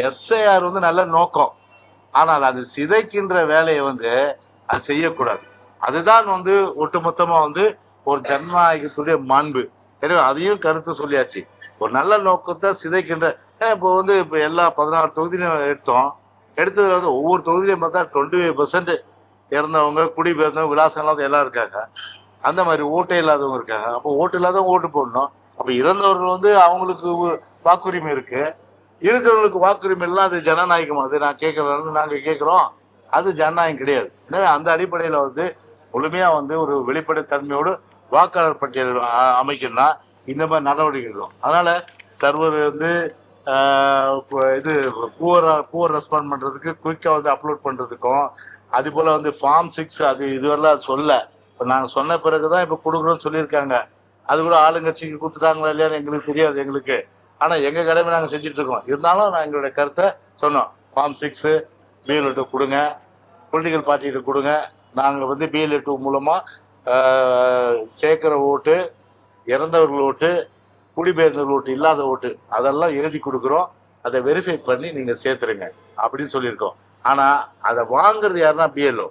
SIR வந்து நல்ல நோக்கம், ஆனால் அது சிதைக்கின்ற வேலையை வந்து அது செய்யக்கூடாது. அதுதான் வந்து ஒட்டுமொத்தமா வந்து ஒரு ஜனநாயகத்துடைய மாண்பு. எனவே அதையும் கருத்து சொல்லியாச்சு. ஒரு நல்ல நோக்கத்தை சிதைக்கின்ற இப்போ வந்து இப்போ எல்லா 16 தொகுதியிலும் எடுத்ததுல வந்து ஒவ்வொரு தொகுதியிலையும் பார்த்தா 25% இறந்தவங்க, குடிபெயர்ந்தவங்க, விலாசம் இல்லாத எல்லாம் இருக்காங்க. அந்த மாதிரி ஓட்டே இல்லாதவங்க இருக்காங்க. அப்போ ஓட்டு இல்லாதவங்க ஓட்டு போடணும். அப்போ இறந்தவர்கள் வந்து அவங்களுக்கு வாக்குரிமை இருக்கு, இருக்கிறவங்களுக்கு வாக்குரிமை எல்லாம் அது ஜனநாயகம். அது நான் கேட்கறேன்னு நாங்கள் கேட்குறோம், அது ஜனநாயகம் கிடையாது. எனவே அந்த அடிப்படையில் வந்து முழுமையாக வந்து ஒரு வெளிப்படைத்தன்மையோடு வாக்காளர் பட்டியல் அமைக்கணும்னா இந்த மாதிரி நடவடிக்கை எடுக்கும். அதனால சர்வர் வந்து இது புவர் ரெஸ்பாண்ட் பண்ணுறதுக்கு குயிக்காக வந்து அப்லோட் பண்ணுறதுக்கும், அது போல் வந்து ஃபார்ம் 6 அது இதுவரெல்லாம் சொல்ல இப்போ நாங்கள் சொன்ன பிறகு தான் இப்போ கொடுக்குறோன்னு சொல்லியிருக்காங்க. அது கூட ஆளுங்கட்சிக்கு கொடுத்துட்டாங்களா இல்லையான்னு எங்களுக்கு தெரியாது எங்களுக்கு. ஆனால் எங்கள் கடமை நாங்கள் செஞ்சிட்ருக்கோம். இருந்தாலும் நான் எங்களுடைய கருத்தை சொன்னோம். ஃபார்ம் 6 பிஎல்ஓ கொடுங்க, பொலிட்டிக்கல் பார்ட்டிகிட்ட கொடுங்க. நாங்கள் வந்து பிஎல்ஓ மூலமாக சேர்க்குற ஓட்டு, இறந்தவர்கள் ஓட்டு, குடிபெயர்ந்தவர்கள் ஓட்டு, இல்லாத ஓட்டு அதெல்லாம் எழுதி கொடுக்குறோம். அதை வெரிஃபை பண்ணி நீங்கள் சேர்த்துருங்க அப்படின்னு சொல்லியிருக்கோம். ஆனால் அதை வாங்குறது யாருன்னா பிஎல்ஓ.